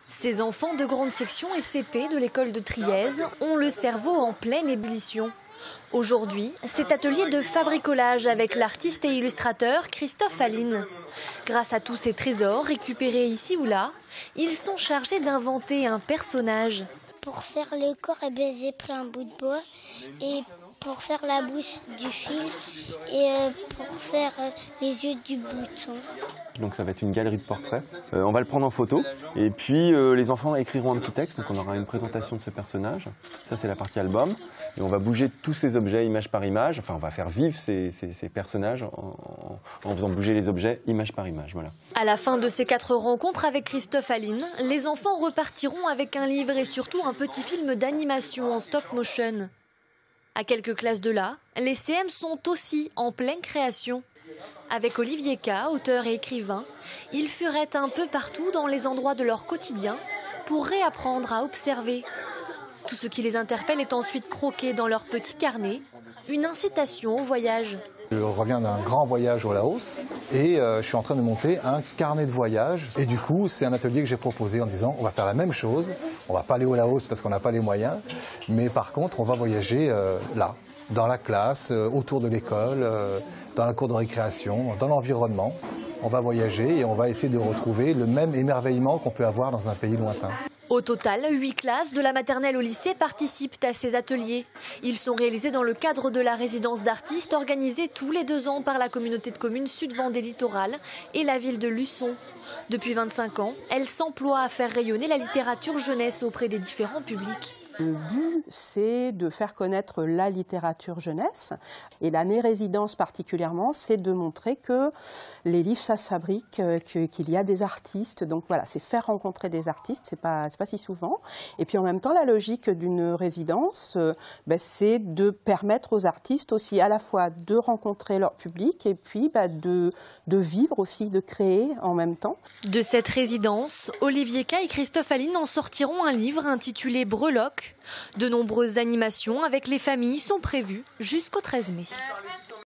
Ces enfants de grande section et CP de l'école de Trièze ont le cerveau en pleine ébullition. Aujourd'hui, c'est atelier de fabricolage avec l'artiste et illustrateur Christophe Aline. Grâce à tous ces trésors récupérés ici ou là, ils sont chargés d'inventer un personnage. Pour faire le corps, j'ai pris un bout de bois et pour faire la bouche du fil et pour faire les yeux du bouton. Donc ça va être une galerie de portraits. On va le prendre en photo et puis les enfants écriront un petit texte. Donc on aura une présentation de ce personnage. Ça c'est la partie album. Et on va bouger tous ces objets image par image. Enfin on va faire vivre ces personnages en faisant bouger les objets image par image. Voilà. À la fin de ces 4 rencontres avec Christophe Aline, les enfants repartiront avec un livre et surtout un petit film d'animation en stop motion. À quelques classes de là, les CM sont aussi en pleine création. Avec Olivier K, auteur et écrivain, ils furent un peu partout dans les endroits de leur quotidien pour réapprendre à observer. Tout ce qui les interpelle est ensuite croqué dans leur petit carnet, une incitation au voyage. Je reviens d'un grand voyage au Laos et je suis en train de monter un carnet de voyage. Et du coup, c'est un atelier que j'ai proposé en disant on va faire la même chose. On ne va pas aller au Laos parce qu'on n'a pas les moyens. Mais par contre, on va voyager là, dans la classe, autour de l'école, dans la cour de récréation, dans l'environnement. On va voyager et on va essayer de retrouver le même émerveillement qu'on peut avoir dans un pays lointain. Au total, 8 classes de la maternelle au lycée participent à ces ateliers. Ils sont réalisés dans le cadre de la résidence d'artistes organisée tous les 2 ans par la communauté de communes Sud-Vendée Littoral et la ville de Luçon. Depuis 25 ans, elle s'emploie à faire rayonner la littérature jeunesse auprès des différents publics. Le but, c'est de faire connaître la littérature jeunesse. Et l'année résidence particulièrement, c'est de montrer que les livres, ça se fabrique, qu'il y a des artistes. Donc voilà, c'est faire rencontrer des artistes, c'est pas si souvent. Et puis en même temps, la logique d'une résidence, c'est de permettre aux artistes aussi à la fois de rencontrer leur public et puis de vivre aussi, de créer en même temps. De cette résidence, Olivier K et Christophe Aline en sortiront un livre intitulé Breloque. De nombreuses animations avec les familles sont prévues jusqu'au 13 mai.